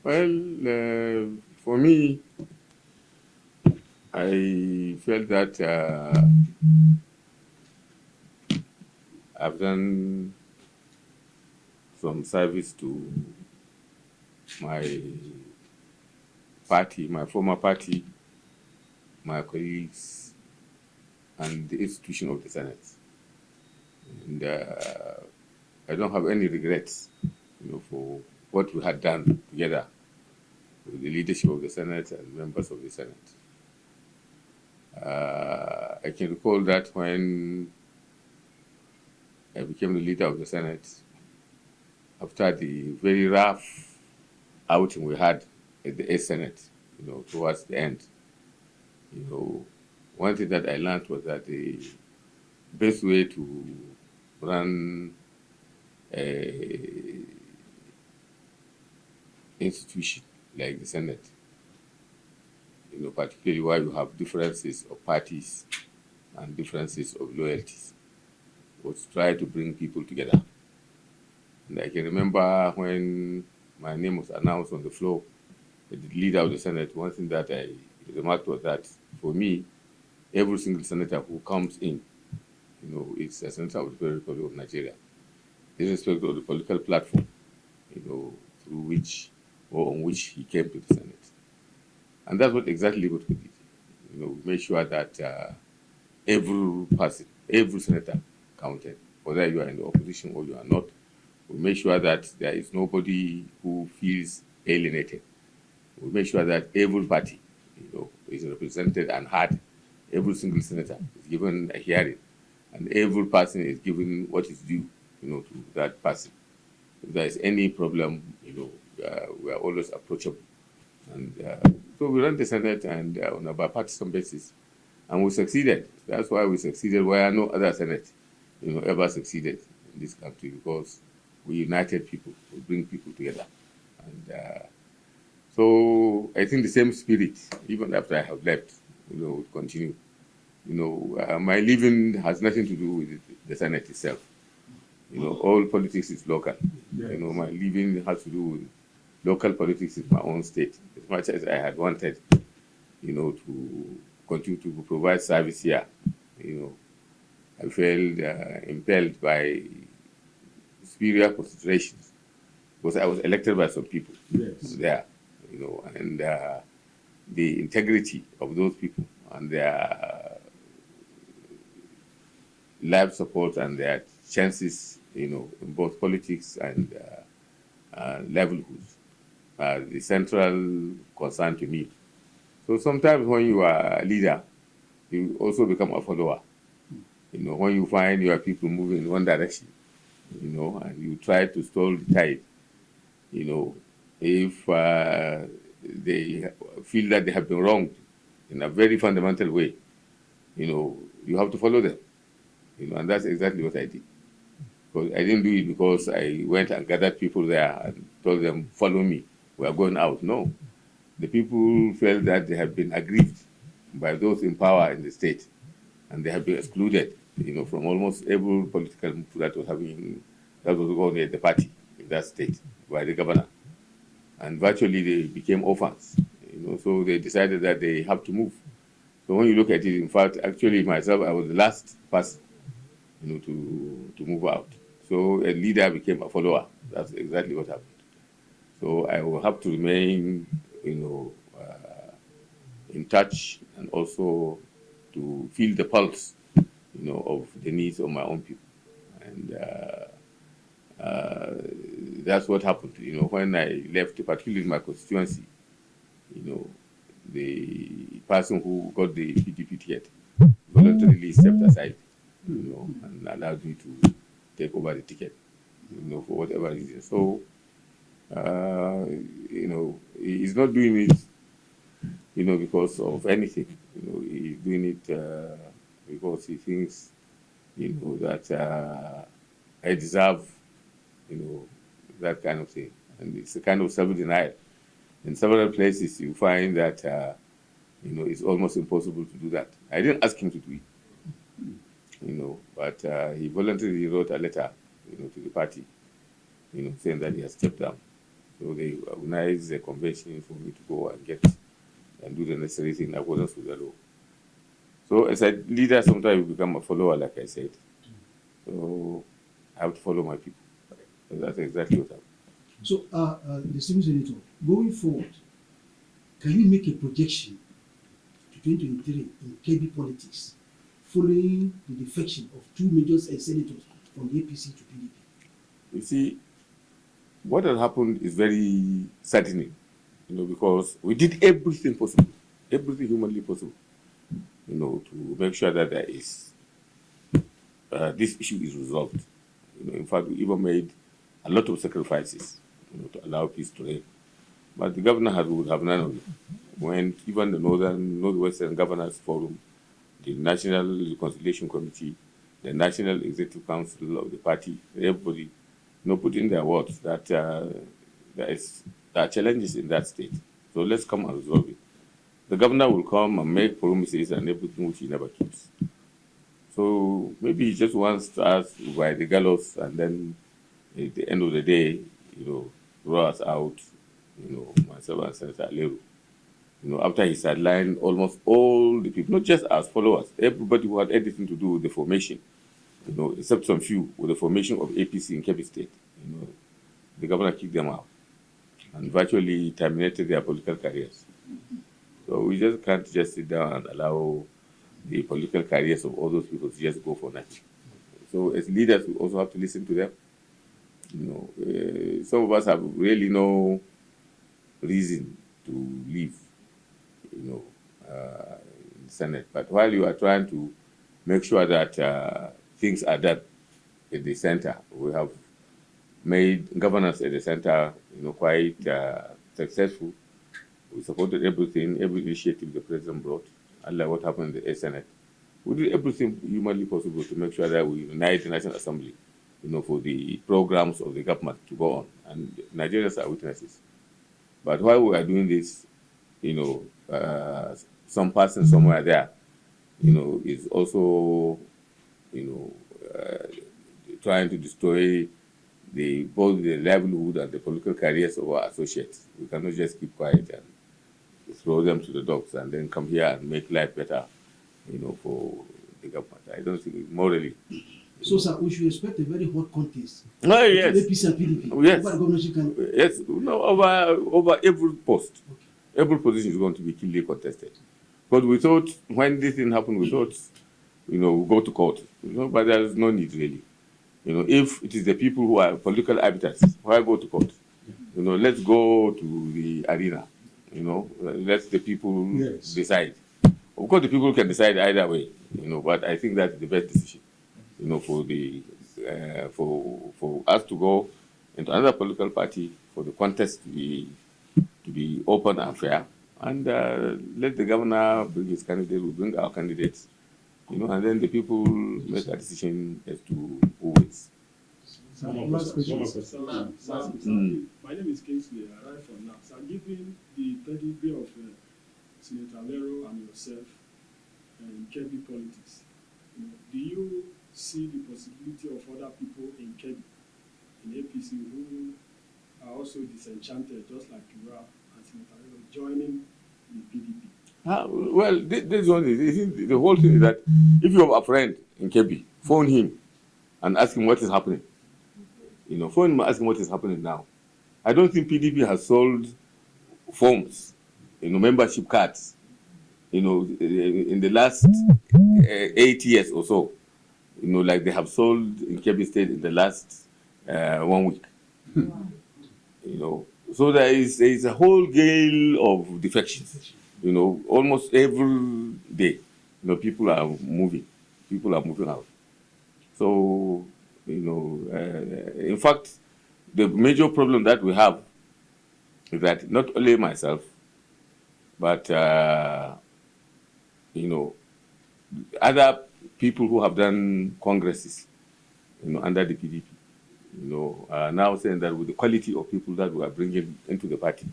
Well, for me, I felt that I've done some service to my party, my former party, my colleagues, and the institution of the Senate. And I don't have any regrets, for what we had done together with the leadership of the Senate and members of the Senate. I can recall that when I became the leader of the Senate, after the very rough outing we had at the Senate, towards the end, you know, one thing that I learned was that the best way to run a institution like the Senate, particularly where you have differences of parties and differences of loyalties, was try to bring people together. And I can remember when my name was announced on the floor, the leader of the Senate, one thing that I remarked was that for me, every single senator who comes in, is a senator of the Federal Republic of Nigeria, irrespective of the political platform, through which or on which he came to the Senate. And that's what we did. We made sure that every person, every senator counted, whether you are in the opposition or you are not. We make sure that there is nobody who feels alienated. We make sure that every party, is represented and heard. Every single senator is given a hearing, and every person is given what is due, to that person. If there is any problem, we are always approachable. And so we ran the Senate and on a bipartisan basis, and we succeeded. That's why we succeeded where no other Senate, ever succeeded in this country, because we united people, we bring people together. And so I think the same spirit, even after I have left, will continue. My living has nothing to do with the Senate itself. All politics is local. Yes. My living has to do with local politics in my own state. As much as I had wanted, to continue to provide service here, I felt impelled by superior considerations because I was elected by some people Yes. there, and the integrity of those people and their life support and their chances, in both politics and livelihoods, are the central concern to me. So sometimes when you are a leader, you also become a follower. When you find your people moving in one direction, and you try to stall the tide, if they feel that they have been wronged in a very fundamental way, you have to follow them. And that's exactly what I did. Because I didn't do it because I went and gathered people there and told them, follow me, we are going out. No. The people felt that they have been aggrieved by those in power in the state, and they have been excluded, from almost every political move that was going at the party in that state by the governor. And virtually they became orphans, so they decided that they have to move. So when you look at it, in fact, actually myself, I was the last person, to move out. So a leader became a follower. That's exactly what happened. So I will have to remain, in touch and also to feel the pulse, of the needs of my own people. And that's what happened. When I left, particularly in my constituency, you know, the person who got the PDP ticket voluntarily stepped aside, and allowed me to take over the ticket, for whatever reason. So, he's not doing it, because of anything. He's doing it because he thinks, that I deserve, you know, that kind of thing. And it's a kind of self-denial. In several places, you find that, it's almost impossible to do that. I didn't ask him to do it, but he voluntarily wrote a letter, to the party, saying that he has stepped down. So they organized a convention for me to go and get and do the necessary thing in accordance with the law. So as a leader, sometimes you become a follower, like I said. So I have to follow my people. So that's exactly what happened. So, distinguished senator, going forward, can you make a projection to 2023 in KB politics following the defection of two major senators from the APC to PDP? You see, what has happened is very saddening, because we did everything possible, everything humanly possible, to make sure that there is this issue is resolved. In fact, we even made a lot of sacrifices, to allow peace to reign. But the governor would have none of it. When even the Northwestern Governors Forum, the National Reconciliation Committee, the National Executive Council of the party, everybody, put in their words that there are challenges in that state. So let's come and resolve it. The governor will come and make promises and everything which he never keeps. So maybe he just wants us by the gallows, and then at the end of the day, throw us out, myself and Senator Aleru. After he sidelined almost all the people, not just as followers, everybody who had anything to do with the formation, except some few, with the formation of APC in Kebbi State. The governor kicked them out and virtually terminated their political careers. So we just can't just sit down and allow the political careers of all those people to just go for nothing. So as leaders, we also have to listen to them. Some of us have really no reason to leave, in the Senate. But while you are trying to make sure that things are done at the center, we have made governance at the center, quite successful. We supported everything, every initiative the president brought, unlike what happened in the Senate. We did everything humanly possible to make sure that we unite the National Assembly, for the programs of the government to go on. And Nigerians are witnesses. But while we are doing this, some person somewhere there, is also, trying to destroy both the livelihood and the political careers of our associates. We cannot just keep quiet and throw them to the dogs and then come here and make life better, for the government. I don't think morally. So, sir, we should expect a very hot contest. Oh, yes. APC and PDP. Yes. Over the governorship can... Yes. Over every post. Okay. Every position is going to be keenly contested. But we thought, when this thing happened, we thought, we'll go to court. But there's no need, really. If it is the people who are political arbiters, why go to court? Let's go to the arena. Let the people decide. Of course, the people can decide either way. But I think that's the best decision. For us to go into another political party, for the contest to be open and fair, and let the governor bring his candidate, we bring our candidates, and then the people make a decision as to who wins. My name is Kingsley. I arrived from now. So, given the pedigree of Senator Lero and yourself in Kebbi politics, do you see the possibility of other people in Kebbi, in APC, who are also disenchanted, just like you are, and Senator Lero, joining the PDP? Well, this one is the whole thing is that if you have a friend in Kebbi, phone him and ask him what is happening. Phone him and ask him what is happening now. I don't think PDP has sold forms, membership cards, in the last 8 years or so, like they have sold in Kebbi State in the last 1 week. So there is a whole gale of defections. Almost every day, people are moving out. So, in fact, the major problem that we have is that not only myself, but, other people who have done congresses, under the PDP, are now saying that with the quality of people that we are bringing into the party,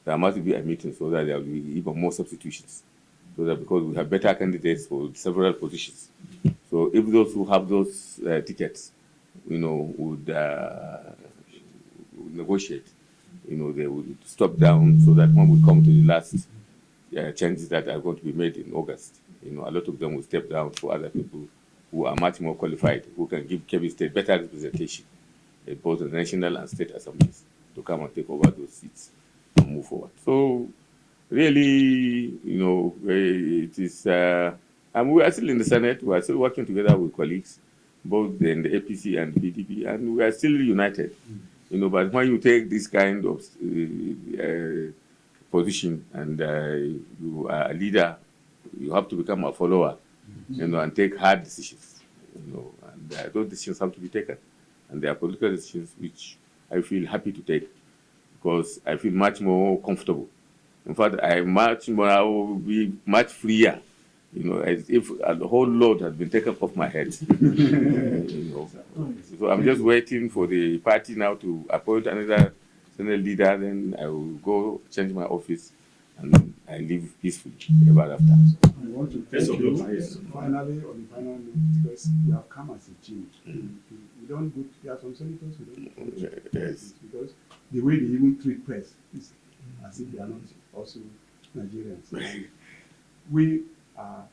there must be a meeting so that there will be even more substitutions. So that because we have better candidates for several positions. So if those who have those tickets, would negotiate, they will stop down so that when we come to the last changes that are going to be made in August, a lot of them will step down for other people who are much more qualified, who can give Kebbi State better representation in both the national and state assemblies to come and take over those seats and move forward. So really, it is, and we are still in the Senate, we are still working together with colleagues, both in the APC and the PDP, and we are still united. But when you take this kind of position and you are a leader, you have to become a follower, and take hard decisions, and those decisions have to be taken. And they are political decisions which I feel happy to take because I feel much more comfortable. In fact, I will be much freer, as if the whole load has been taken off my head. So I'm just waiting for the party now to appoint another Senate leader, then I will go change my office and I live peacefully ever after. I want to thank you finally on the final note because we have come as a team. We don't go. There are some senators who don't come to Yes. because the way they even treat press is as if they are not also Nigerians. We are